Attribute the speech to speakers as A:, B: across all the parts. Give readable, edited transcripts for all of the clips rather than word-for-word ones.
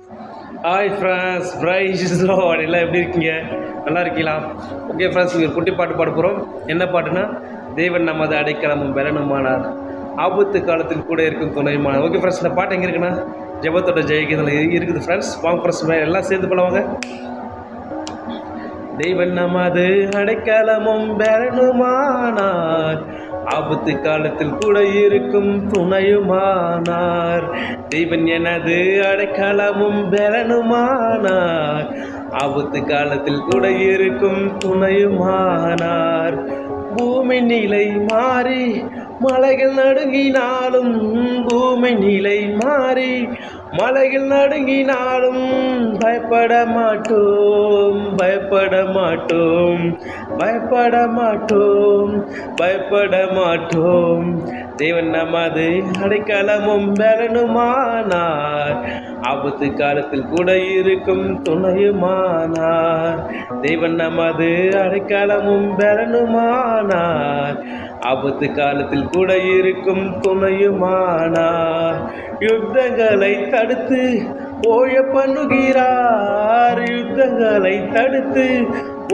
A: Hi friends, price Lord. எல்லாம் எப்படி இருக்கீங்க? நல்லா இருக்கீங்களா? ஓகே ஃப்ரெண்ட்ஸ், இங்கே ஒரு குட்டி பாட்டு பாட போகிறோம். என்ன பாட்டுனா, தேவன் நமது அடைக்கலமும் பலனுமானார், ஆபத்து காலத்தில் கூட இருக்கும் துணையுமானார். ஓகே ஃப்ரெண்ட்ஸ், இந்த பாட்டு எங்கே இருக்குன்னா ஜெபத்தோட ஜெயிக்கிறதுல இருக்குது ஃப்ரெண்ட்ஸ். வாங்க ஃப்ரெண்ட்ஸ், எல்லாம் சேர்ந்து போலவாங்க. தேவன் நமது அடைக்கலமும் பலனுமானார், ஆபத்து காலத்தில் கூட இருக்கும் துணையுமானார். தேவன் எனது அடைக்கலமும் பலனுமானார், ஆபத்து காலத்தில் கூட இருக்கும் துணையுமானார். பூமி நிலை மாறி மலைகள் நடுங்கினாலும், பூமி நிலை மாறி மலைகள் நடுங்கினாலும் பயப்பட மாட்டோம், பயப்பட மாட்டோம், பயப்பட மாட்டோம், பயப்பட மாட்டோம். தேவன் நமது அடைக்கலமும் பலனுமானார், ஆபத்து காலத்தில் கூட இருக்கும் துணையுமானார். தேவன் நமது அடைக்கலமும் பலனுமானார், ஆபத்து காலத்தில் கூட இருக்கும் துணையுமானார். யுத்தங்களை தடுத்து ஓய பண்ணுகிறார், யுத்தங்களை தடுத்து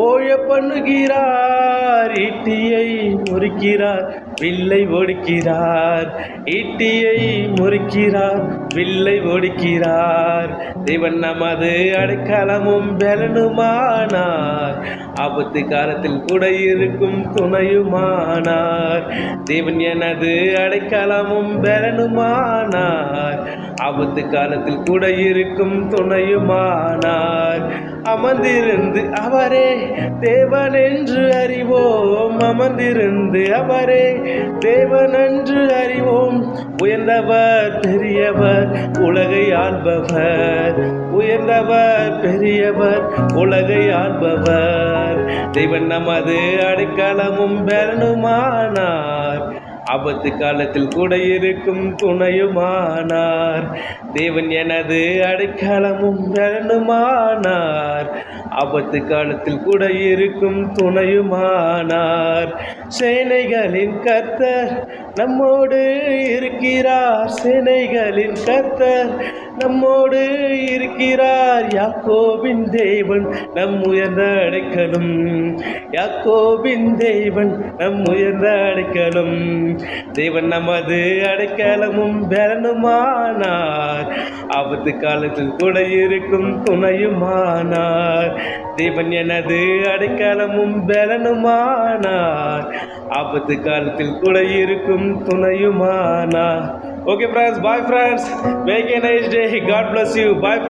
A: ஓய பண்ணுகிறார். ஈட்டியை முறிக்கிறார், வில்லை ஒடுக்கிறார், ஈட்டியை முறிக்கிறார், வில்லை ஒடுக்கிறார். தேவன் நமது அடைக்கலமும் பலனுமானார், ஆபத்து காலத்தில் கூட இருக்கும் துணையுமானார். தேவன் எனது அடைக்கலமும் பலனுமானார், ஆபத்து காலத்தில் கூட இருக்கும் துணையுமானார். அமர்ந்திருந்து அவரே தேவன் என்று அறிவோம், அமர்ந்திருந்து அவரே தேவன் என்று அறிவோம். உயர்ந்தவர் பெரியவர் உலகை ஆள்பவர், உயர்ந்தவர் பெரியவர் உலகை ஆள்பவர். தேவன் நமது அடைக்கலமும் பலனுமானார், ஆபத்து காலத்தில் கூட இருக்கும் துணையுமானார். தேவன் எனது அடைக்கலமும் பலனுமானார், ஆபத்து காலத்தில் கூட இருக்கும் துணையுமானார். சேனைகளின் கர்த்தர் நம்மோடு இருக்கிறார், சேனைகளின் கர்த்தர் நம்மோடு இருக்கிறார். யாக்கோபின் தேவன் நம் உயர்ந்த அடைக்கலம், யாக்கோபின் தேவன் நம் உயர்ந்த அடைக்கலம். தேவன் நமது அடைக்கலமும் பலனுமானார், ஆபத்து காலத்தில் கூட இருக்கும் துணையுமானார். தேவன் எனது அடைக்கலமும் பலனுமானார், ஆபத்து காலத்தில் கூட இருக்கும் துணையுமானார். Okay friends, bye friends, make a nice day. God bless you. Bye.